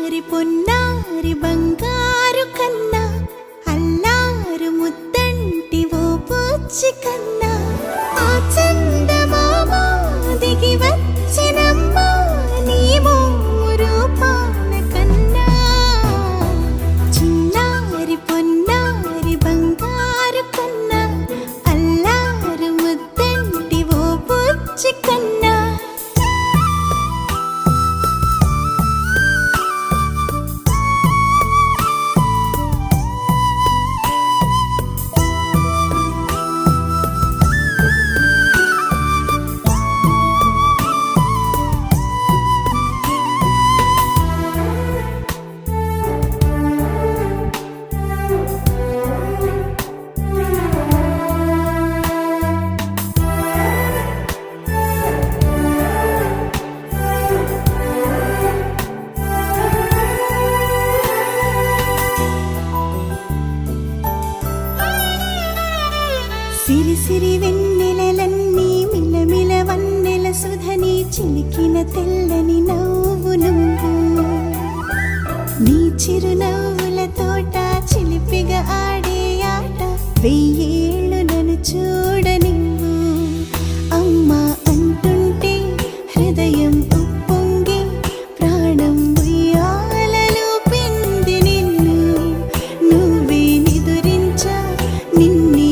చిన్నారి పొన్నారి బంగారు కన్నా అల్లారు ముద్దంటి ఓ పూచి కన్నా ఆ చందమామ దిగి వచ్చినమ్మా నీ రూపాల కన్నా చిన్నారి పొన్నారి బంగారు కన్నా అల్లారు ముద్దంటి ఓ పూచి కన్నా సిరి సిరి వెన్నెలలన్నీ మిలమిల వన్నెల సుధని చిలికిన తెల్లని నవ్వు నువ్వు నీ చిరునవ్వుల తోట చిలిపిగా ఆడే ఆట వెయ్యేళ్ళు నన్ను చూడనివ్వు అమ్మా అంటుంటే హృదయం ఉప్పొంగి ప్రాణం ఉయ్యాలలో పిండి నిన్ను నువ్వే నిదురించా నిన్నే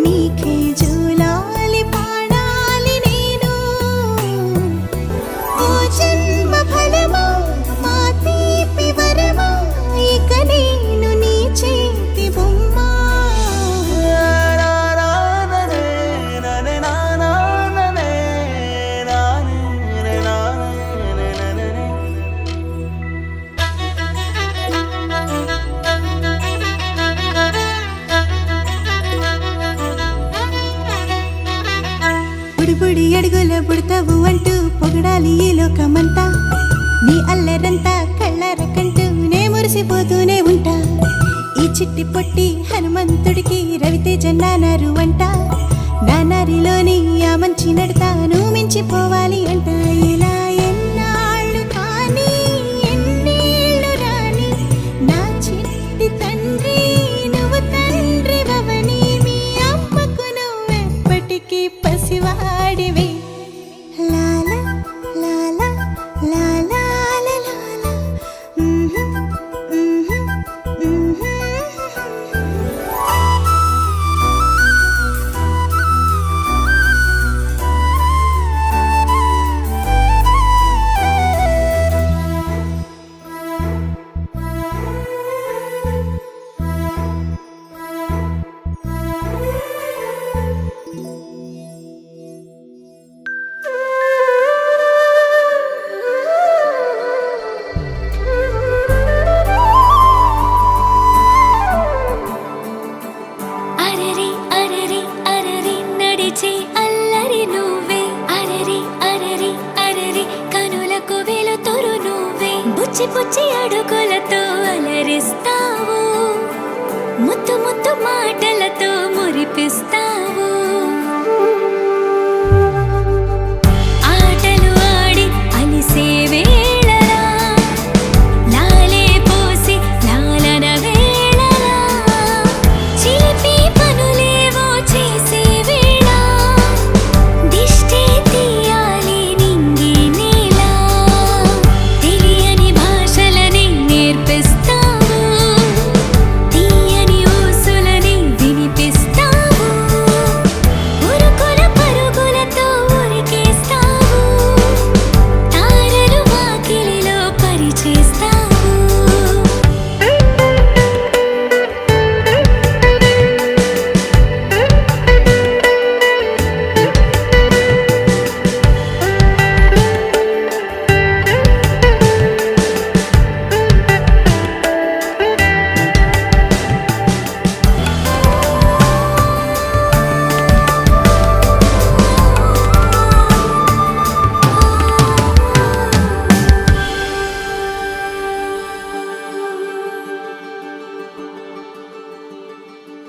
నీకే జూలాలి పాడాలి నేను ఓ జన్మ ఫలమా మా తీపి వరమా ఇక నేను నీ చేతి బొమ్మ బుడి అడుగుల బుడతావు అంటూ పొగడాలి ఈ లోకమంతా నీ అల్లరంతా కళ్ళరకంటూ నే మురిసిపోతూనే ఉంటా ఈ చిట్టి పొట్టి హనుమంతుడికి రవితేజ నానారు అంట నానారిలోని ఆ మంచి నడతాను మించిపోవాలి అంట ఇలా ఎన్నాళ్ళు కానీ ఎన్నేళ్ళు రాని నా చిట్టి తండ్రి నువ్వు తండ్రి వవని మీ అమ్మకు నువ్వెప్పటికీ పసివాడివి లాలా లాలా లాలా లాలా పుచ్చి పుచ్చి అడుగులతో అలరిస్తావు